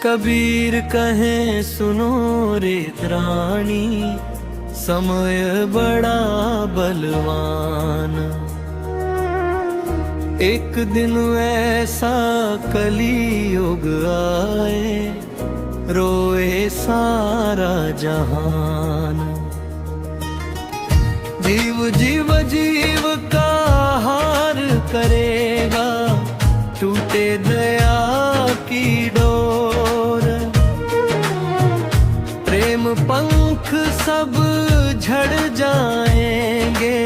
कबीर कहें सुनो रे त्राणी, समय बड़ा बलवान। एक दिन ऐसा कलियुग आए, रोए सारा जहान। जीव जीव जीव का हार करेगा, टूटे दया की डोर। प्रेम पंख सब झड़ जाएंगे,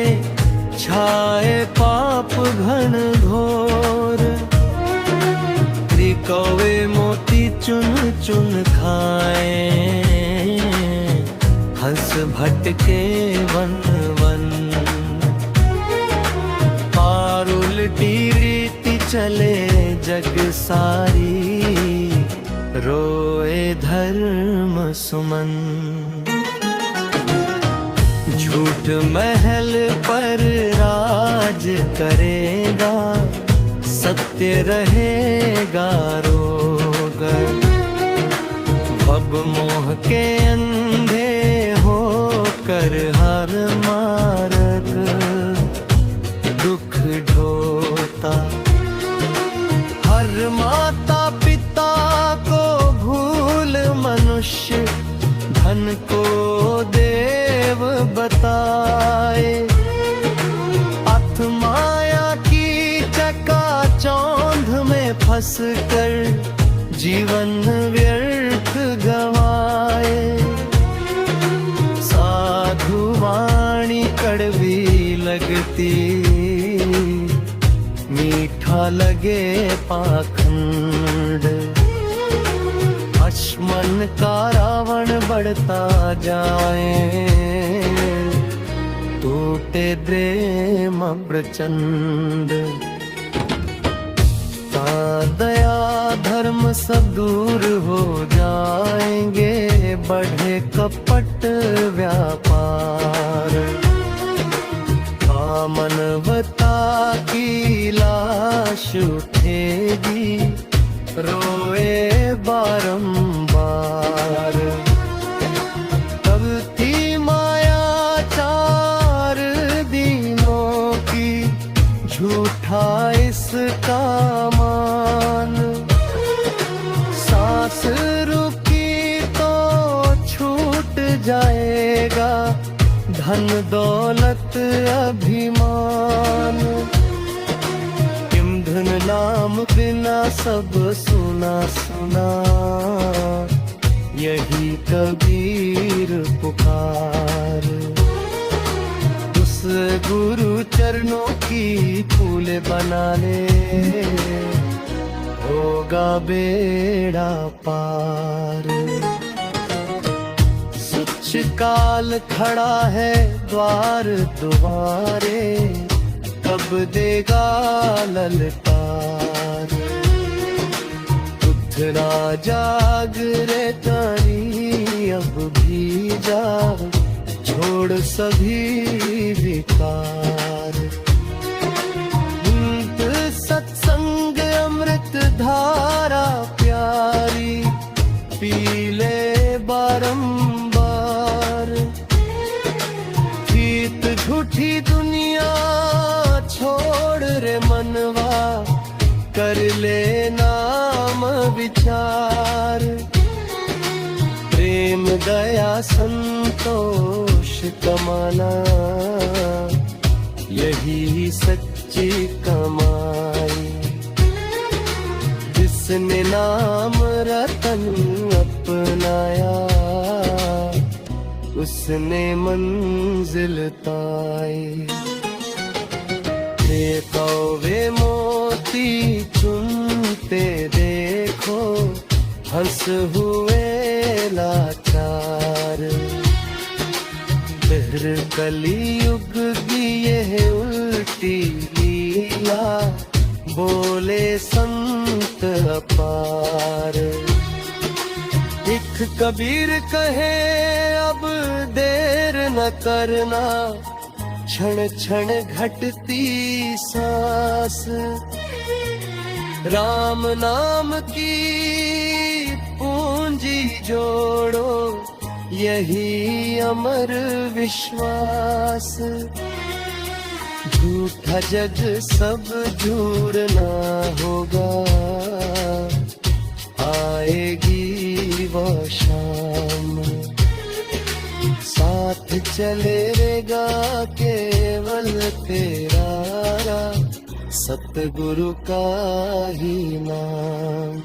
छाए पाप घन घोर। कौवे मोती चुन चुन खाए, हंस भटके वन वन। पार उल्टी रीति चले जग सारी, रोए धर्म सुमन। झूठ महल पर राज करेगा, सत्य रहेगा रोग। भव मोह के अंधे होकर हर मार्ग, दुख ढोता। हर माता पिता को भूल मनुष्य, धन को देव बताए। अथ माया की चकाचौंध में फंस कर, जीवन व्यर्थ गवाए। साधु वाणी कड़वी लगती, मीठा लगे पाखंड। अश्मन का रावण बढ़ता जाए, टूटे द्रेम प्रचंड। दया धर्म सब दूर हो जाएंगे, बढ़े कपट व्यापार। मानवता की लाश उठेगी, रोए बारंबार। तब थी माया चार दिनों की, झूठा इसका मान। सांस रुकी तो छूट जाएगा, धन दौलत अभिमान। किंधन नाम बिना सब सुना सुना, यही कबीर पुकार। उस गुरु चरणों की फूल बना ले, होगा बेड़ा पार। सुच काल खड़ा है द्वार दुआरे, कब देगा ललकार। उठना जाग रे तारी, अब भी जाग, छोड़ सभी विकार। सत्संग अमृत धारा प्यारी, पी ले बारंबार। जीत झूठी दुनिया छोड़ रे मनवा, कर ले नाम विचार। प्रेम दया संतोष कमाना, यही सच्ची कमाई। जिसने नाम रतन अपनाया, उसने मंजिल पाई। कौवे मोती चुनते देखो, हंस हुए लाचार। फिर कलियुग की यह उल्टी लीला, बोले संत अपार। एक कबीर कहे अब देर न करना, क्षण क्षण घटती सांस। राम नाम की पूंजी जोड़ो यही अमर विश्वास। झूठा जग सब झूरना होगा, आएगी वो शाम। साथ चलेगा केवल तेरा सतगुरु का ही नाम।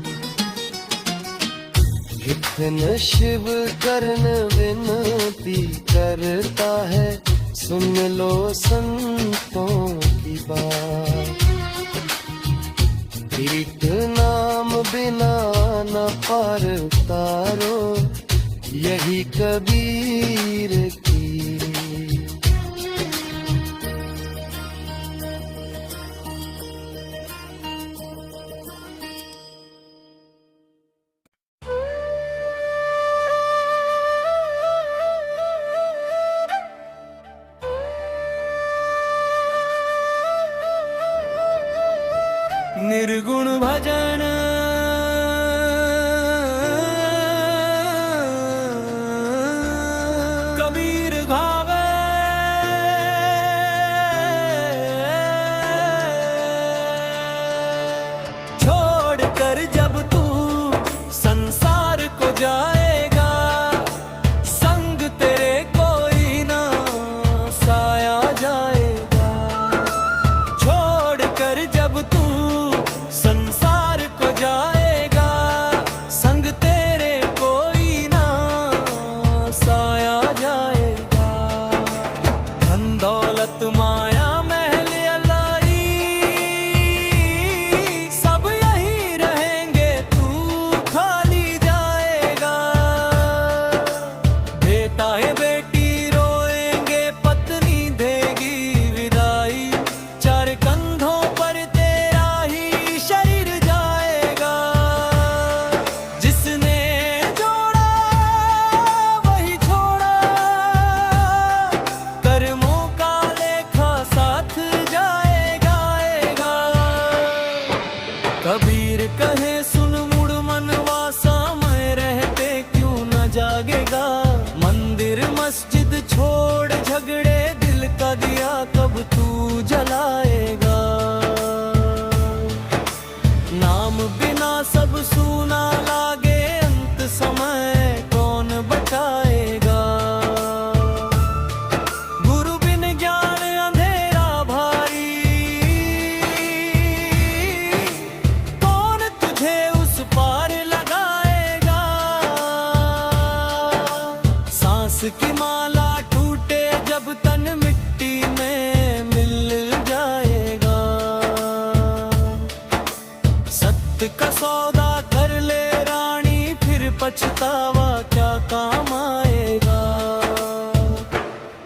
हितन शिव करण विनती करता है, सुन लो संतों की बात। एक नाम बिना न पार तारो, यही कबीर की। निर्गुण भजन कबीर भावे, छोड़ कर जब तू संसार को जाएगा, संग तेरे कोई ना साया जाएगा। छोड़ कर जब तू संसार को जाएगा, संग तेरे कोई ना साया जाएगा। धन दौलत माया महल अलाई, सब यही रहेंगे तू खाली जाएगा। बेटा है बेटी रोएंगे, पत्नी देगी विदाई, चार कंधों पर कबीर कहे सुन मुड़ मनवा, समय रहते क्यों न जागेगा। मंदिर मस्जिद छोड़ झगड़े, दिल का दिया कब तू जलाएगा। नाम बिना सब सूना लागे, अंत समय कौन बचाएगा। गुरु बिन ज्ञान अंधेरा भारी, उस पार लगाएगा। सांस की माला टूटे जब तन मिट्टी में मिल जाएगा। सत्य का सौदा कर ले रानी, फिर पछतावा क्या काम आएगा।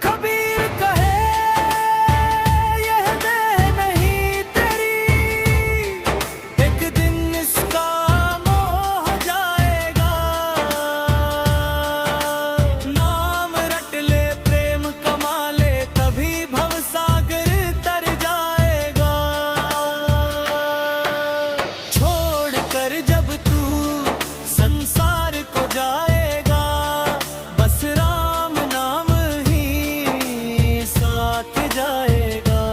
कबीर कहे यह देह नहीं तेरी, एक दिन इसका मोह जाएगा। नाम रट ले प्रेम कमा ले, तभी भवसागर तर जाएगा। छोड़ कर जब तू संसार को जाएगा, बस राम नाम ही साथ जाएगा।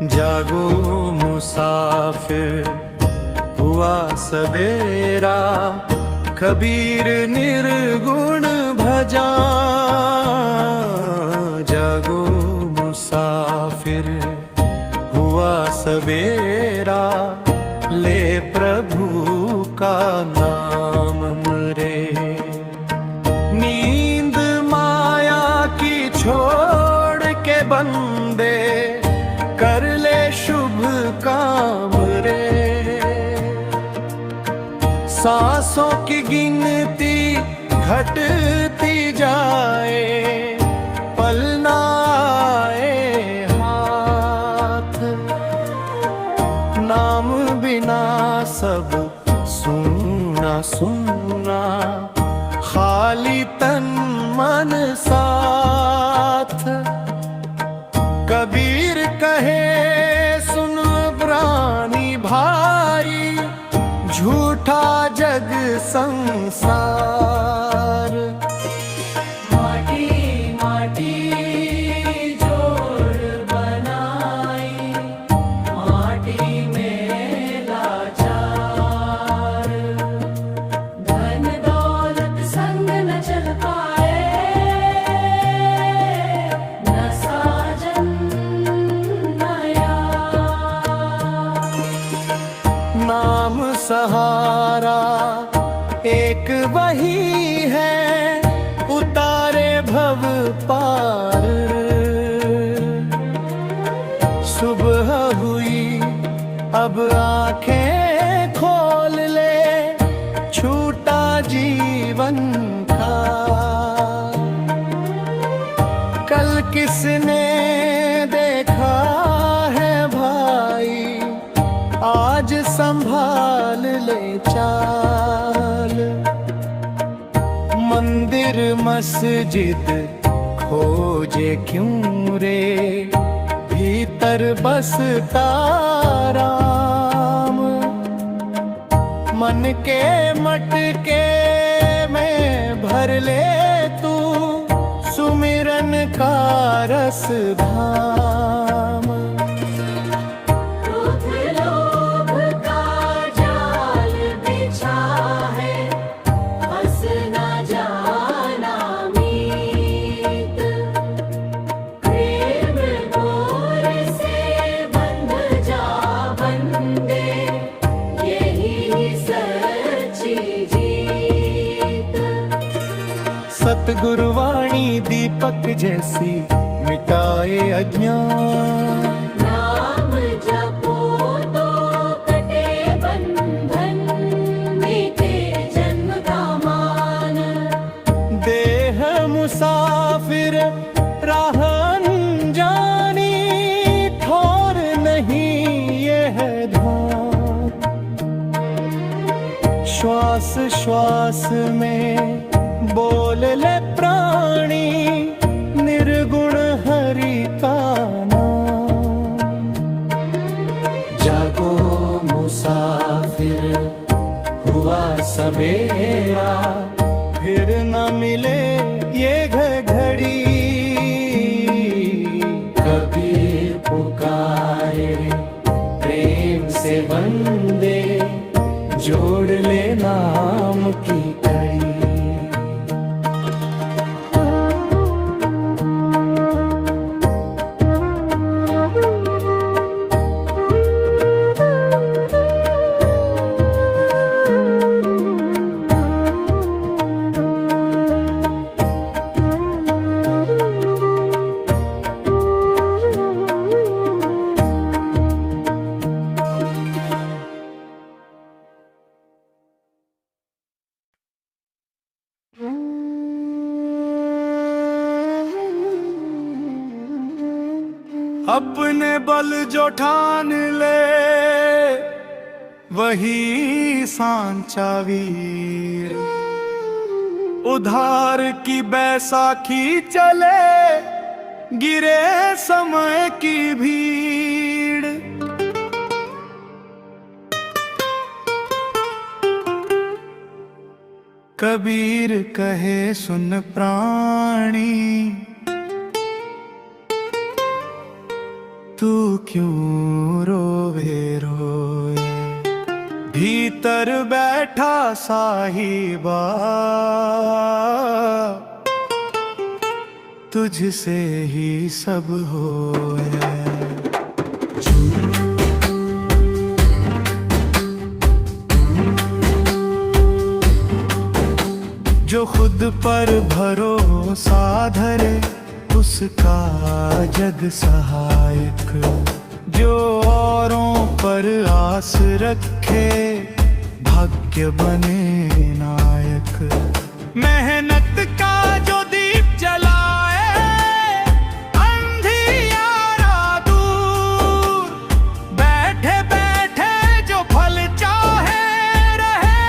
जागो मुसाफिर हुआ सवेरा, कबीर निर्गुण भजा। जागो मुसाफिर हुआ सवेरा, ले प्रभु का नाम मुरे। नींद माया की छोड़ के बंदे, कर ले शुभ काम सांसों की गिनती घटती जाए, पल ना आए हाथ, नाम बिना सब सुना सुना, खाली तन मन साथ। कबीर कहे सुन प्राणी भाई, झूठा जग संसार। माटी माटी जोड़ बनाई, माटी में लाचार। धन दौलत संग न चल पाए, न साजन न यार। नाम सहारा एक वही है, उतारे भव पार। सुबह हुई अब आंखें खोल ले, छूटा जीवन का। कल किसने देखा है भाई, आज संभाल ले चाल। मंदिर मस्जिद खोजे क्यों रे, भीतर बसता राम। मन के मटके में भर ले तू, सुमिरन का रस धाम। क्रोध लोभ का जाल बिछा है, बस न जाना मीत। प्रेम डोर से बंध जा बंदे, यही सच्ची जीत। सतगुरुवाणी दीपक जैसी मिटाए अज्ञान। नाम जपो तो कटे बंधन, मीटे जन्म का मान। देह मुसाफिर राह अनजानी, ठोर नहीं यह ध्यान। श्वास श्वास में बोल ले प्राणी, निर्गुण हरि का नाम। जागो मुसाफिर हुआ सवेरा, फिर न मिले ये घड़ी। कबीर पुकारे प्रेम से बंदे, जोड़ ले नाम की कड़ी। अपने बल जो ठान ले, वही सांचा वीर। उधार की बैसाखी चले, गिरे समय की भीड़। कबीर कहे सुन प्राणी, तू क्यों रोवे रोए। भीतर बैठा साहिबा, तुझसे ही सब होए। जो खुद पर भरोसा धरे, उसका जग सहायक। जो औरों पर आस रखे, भाग्य बने नायक। मेहनत का जो दीप जलाए अंधियारा दूर, बैठे बैठे जो फल चाहे रहे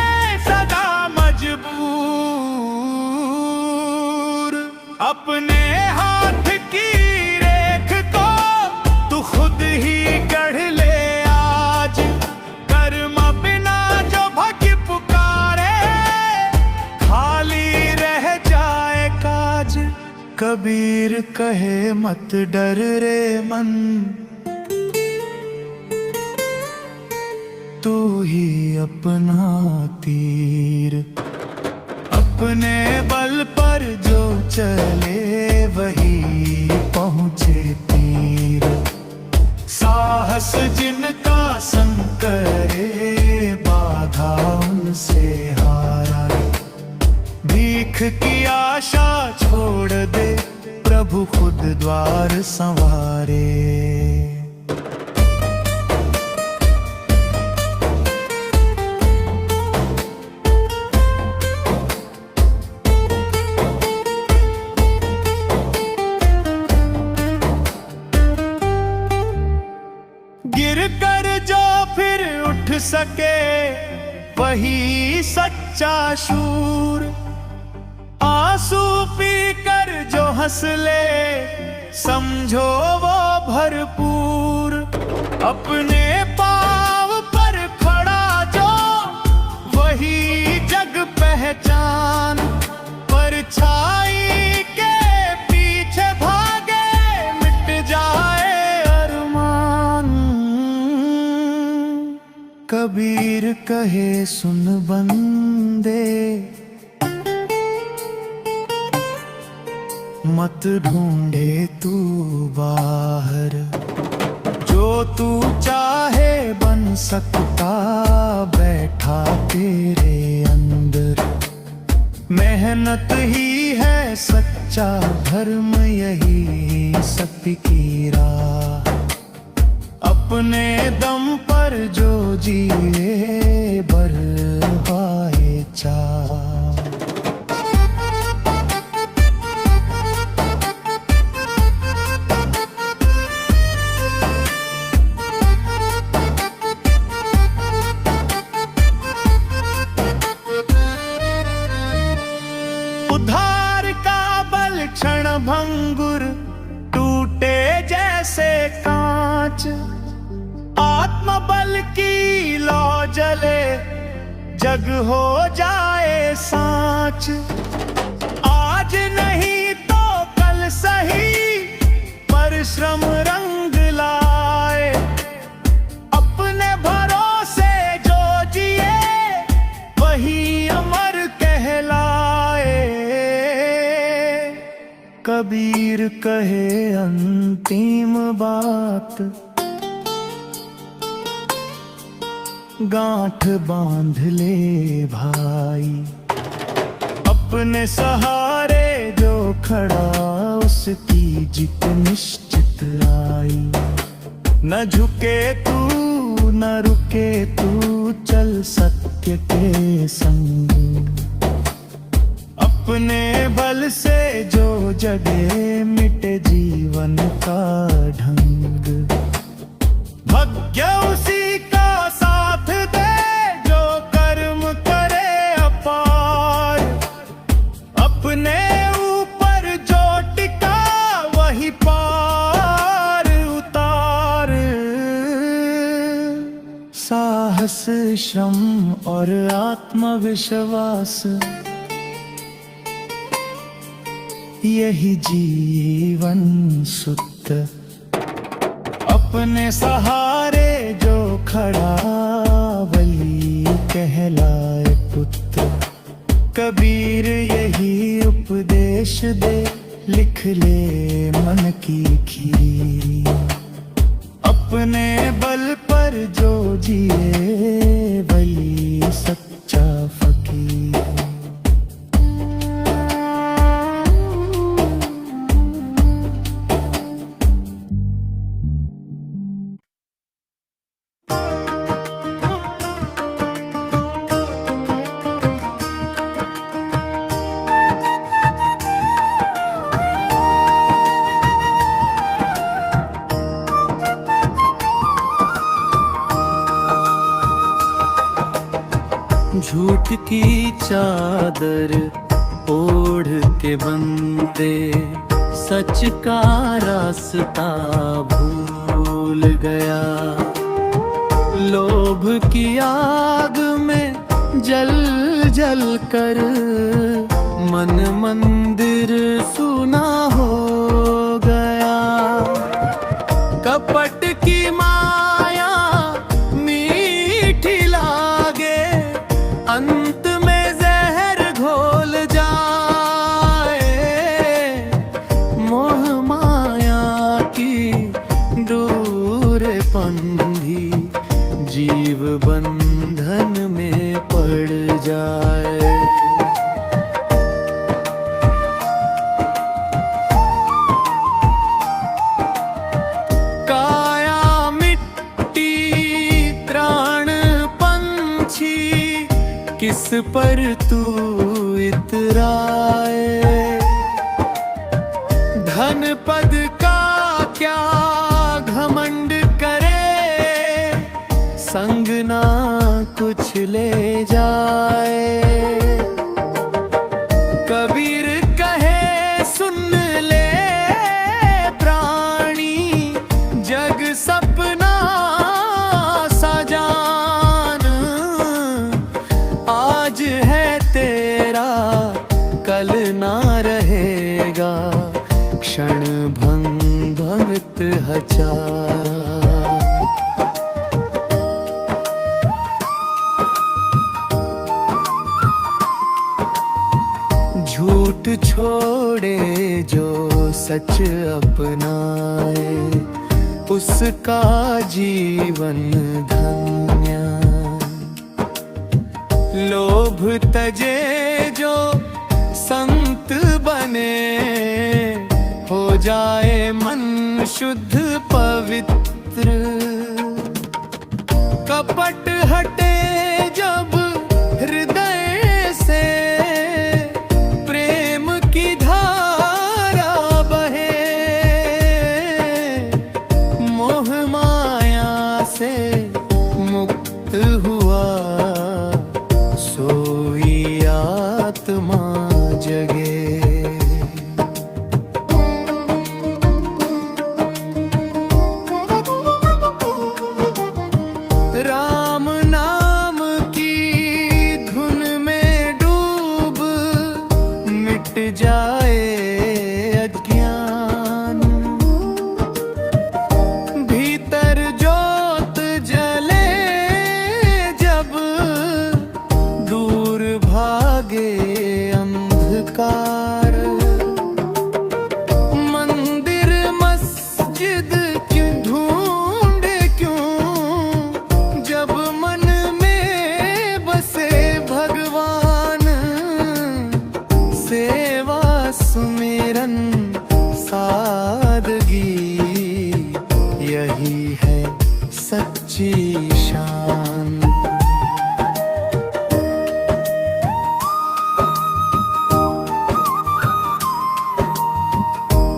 सदा मजबूर। अपने हाथ की रेख को तू खुद ही गढ़ ले आज, कर्म बिना जो भगी पुकारे खाली रह जाए काज। कबीर कहे मत डर रे मन, तू ही अपना तीर। अपने बल पर जो चले वही पहुँचे तीर। साहस जिनका संग करे बाधा उनसे हारा। भीख की आशा छोड़ दे प्रभु खुद द्वार संवारे। गिर कर जो फिर उठ सके वही सच्चा शूर। आंसू पी कर जो हंस ले समझो वो भरपूर। अपने पाँव पर खड़ा जो वही जग पहचान। परछाई के पीछे भागे मिट जाए अरमान। कबीर कहे सुन बंदे, मत ढूंढे तू बाहर। जो तू चाहे बन सकता बैठा तेरे अंदर। मेहनत ही है सच्चा धर्म, यही सत्य की राह। अपने दम पर जो जिए बरहाए चाह। उद्धार का बल क्षण भंगुर टूटे जैसे कांच। आत्मबल की लौ जले जग हो जाए सांच। आज नहीं तो कल सही परिश्रम रंग लाए। अपने भरोसे जो जिए वही अमर कहलाए। कबीर कहे अंतिम बात, गांठ बांध ले भाई। अपने सहारे जो खड़ा उसकी जीत निश्चित आई। न झुके तू न रुके तू, चल सत्य के संग। अपने बल से जो जगे मिटे जीवन का ढंग। भाग्य उसी का साथ दे जो कर्म करे अपार। अपने ऊपर जो टिका वही पार उतार। साहस श्रम और आत्मविश्वास, यही जीवन सुत। अपने सहारे जो खड़ा वही कहलाए पुत्र। कबीर यही उपदेश दे लिख ले मन की खीरी। अपने बल पर जो जिए वही सच्चा फकीर। झूठ की चादर ओढ़ के बंदे सच का रास्ता भूल गया। लोभ की आग में जल जल कर मन मंदिर सुना हो गया। कपट की माया मीठी लागे, अंत में जहर घोल जाए। मोह माया की दूर पंधी जीव बंधन में पड़ जाए। काया मिट्टी प्राण पंछी किस पर तू इतराए। धन पद का क्या घमंड करे, संग ना कुछ ले जाए। कबीर कहे सुन ले प्राणी, जग सपना सा जान। आज है तेरा कल ना रहेगा, क्षण भंग भंगत हजार। झूठ छोड़े जो सच अपनाए, उसका जीवन धन्य। लोभ तजे जो संत बने, हो जाए मन शुद्ध पवित्र। कपट हटे जब हृदय से, प्रेम की धारा बहे। मोह माया से मुक्त हुआ, सोई आत्मा जगे। राम नाम की धुन में डूब, मिट जाए अज्ञान। भीतर जोत जले जब, दूर भागे अंधकार। मंदिर मस्जिद क्यों ढूंढे क्यों, जब मन में बसे भगवान। सेवा सुमिरन सादगी, यही है सच्ची शान।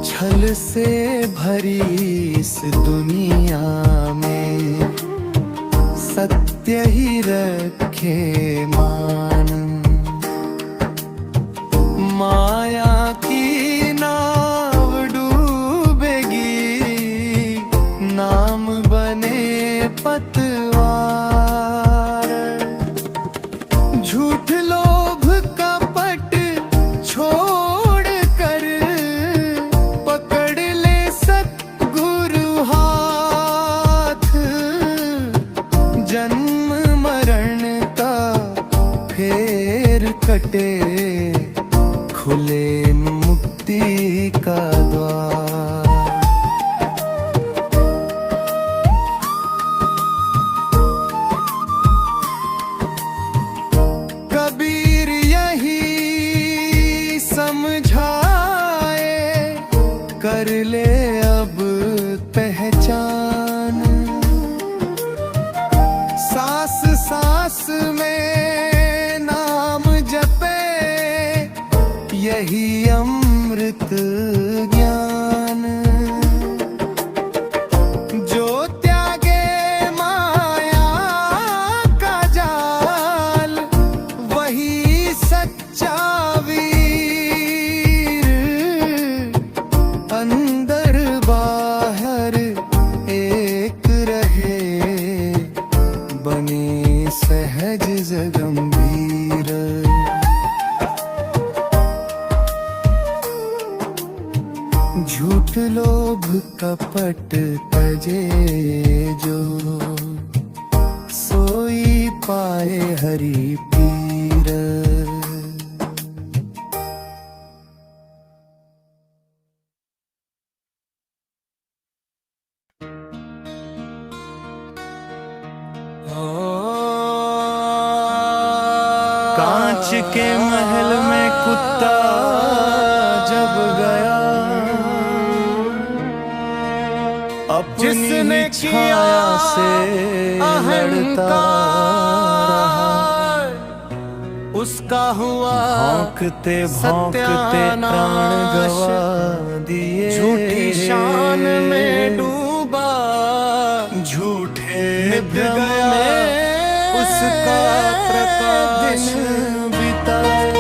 छल से भरी इस दुनिया में, सत्य ही रखे मान। माया की नाव डूबेगी, नाम बने पतवार। झूठ लोभ कपट छोड़ कर, पकड़ ले सतगुरु हाथ। जन्म मरण का फेर कटे, खुले मुक्ति का द्वार। कबीर यही समझाए, कर ले अब पहचान। सांस सांस में नाम जपे, यही अमृत ज्ञान। जो त्यागे माया का जाल, झूठ लोभ कपट तजे जो, सोई पाए हरि पीर। कांच के महल में कुत्ता जब गया, जिसने छाया से लड़ता उसका हुआ भौंकते भौंकते प्राण गवा दिए। झूठी शान में डूबा, झूठे निभ भ्रम गया में उसका प्रकाश। दिन बिताए।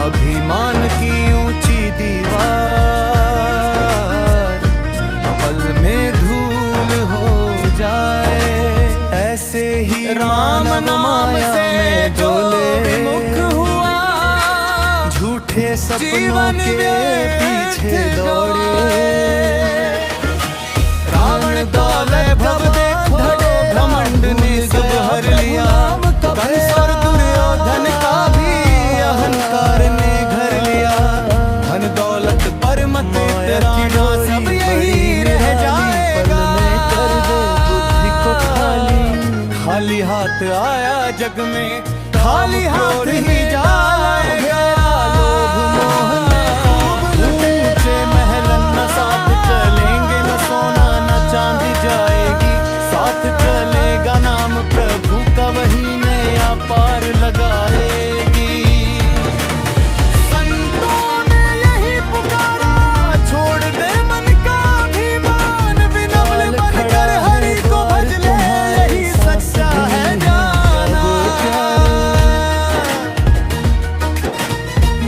अभिमान की ऊंची दीवार पल में धूल हो जाए। ऐसे ही राम नाम माया से में जो डोले, विमुख हुआ, झूठे सपनों जीवन के व्यर्थ पीछे दौड़े। रावण दौलत भव देखो, घमंड ने सब हर लिया। कंस और दुर्योधन का भी अहंकार ने घर लिया। धन दौलत पर मत इतराना, सब यही रह जाएगा। कर दे बुद्धि को खाली, खाली हाथ आया जग में, खाली हाथ ही जाएगा। लोभ मोह में खूब ऊंचे महलन न साथ चलेंगे, न सोना न चांदी जाएगी। साथ चलेगा नाम प्रभु का, वही नया पार लगाएगी। संतों ने यही पुकारा, छोड़ दे मन का अभिमान। विनम्र बनकर हरि को भज ले, यही सच्चा है जाना।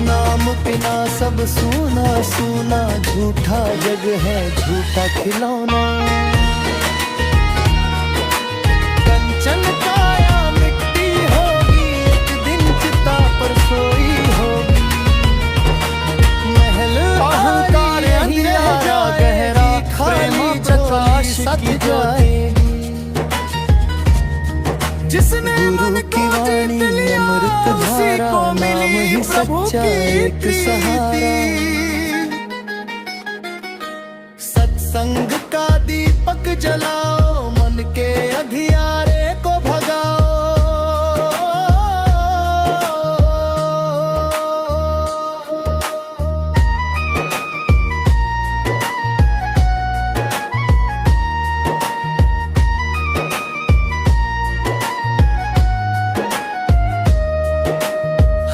नाम बिना सब सूना सूना, झूठा जग है झूठा खिलौना। कंचन काया मिट्टी होगी, एक दिन चिता पर सोई होगी। महल अहंकार अंधेरा गहरा, प्रेम प्रकाश सत की जाएगी। जिसने गुरु मन की को वाणी जीत लिया, अमृत उसी धारा, को नाम मिली ही प्रभु सच्चा की एक प्रीति। सहारा। सत्संग का दीपक जलाओ, मन के अंधियारे को भगाओ।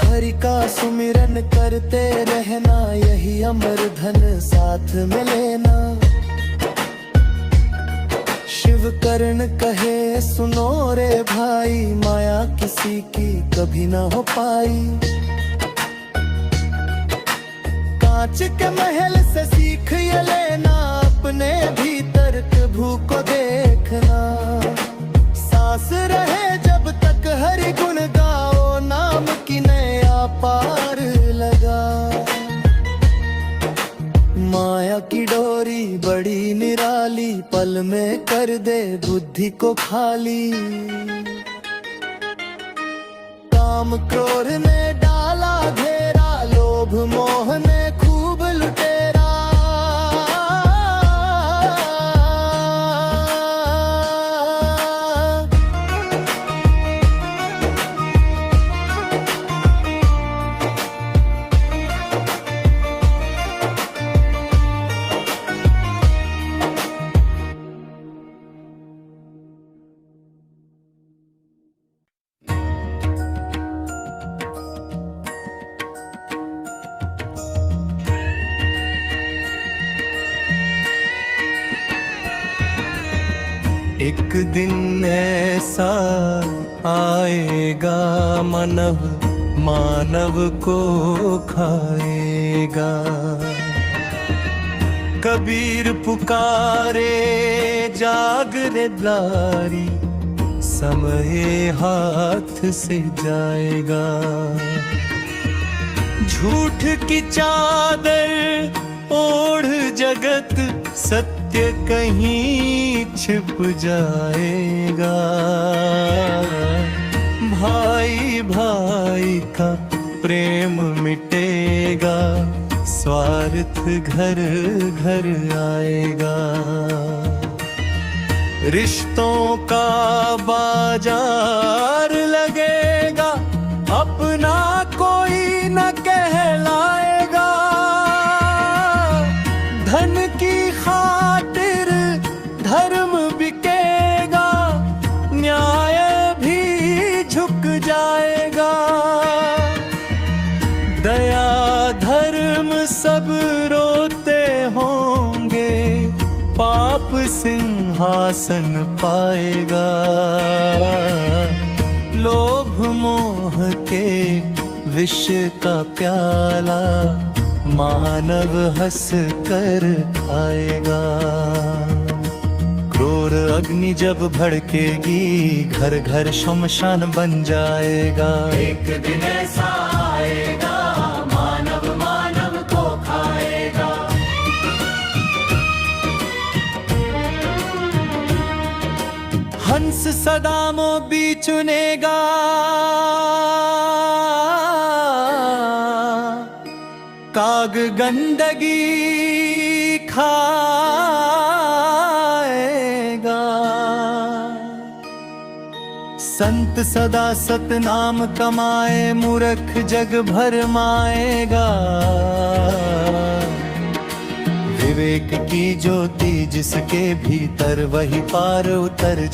हरि का सुमिरन करते रहना, यही अमर धन साथ में लेना। शिव कर्ण कहे सुनो रे भाई, माया किसी की कभी ना हो पाई। कांच के महल से सीख ये लेना, अपने भीतर प्रभु को देखना। सांस रहे जब तक हरि गुण गाओ, नाम की नया पार लगा। माया की डोरी बड़ी निराली, पल में कर दे बुद्धि को खाली। काम क्रोध ने डाला घेरा, लोभ मोह ने खूब लुटेरा। एक दिन ऐसा आएगा, मानव को खाएगा। कबीर पुकारे जाग रे द्वारी, समय हाथ से जाएगा। झूठ की चादर ओढ़ जगत सत्य कहीं छिप जाएगा। भाई भाई का प्रेम मिटेगा, स्वार्थ घर घर आएगा। रिश्तों का बाजार लगेगा, अपना कोई न कहलाएगा। धन की खातिर धर्म बिकेगा, न्याय भी झुक जाएगा। दया धर्म सब रोते होंगे, पाप सिंहासन पाएगा। लोभ मोह के विष का प्याला मानव हंस कर खाएगा। क्रूर अग्नि जब भड़केगी, घर घर शमशान बन जाएगा। एक दिन ऐसा आएगा, मानव मानव को खाएगा। हंस सदा मोबी चुनेगा, काग गंदगी खाएगा। संत सदा सतनाम कमाए, मूर्ख जग भर माएगा। विवेक की ज्योति जिसके भीतर, वही पार उतर जा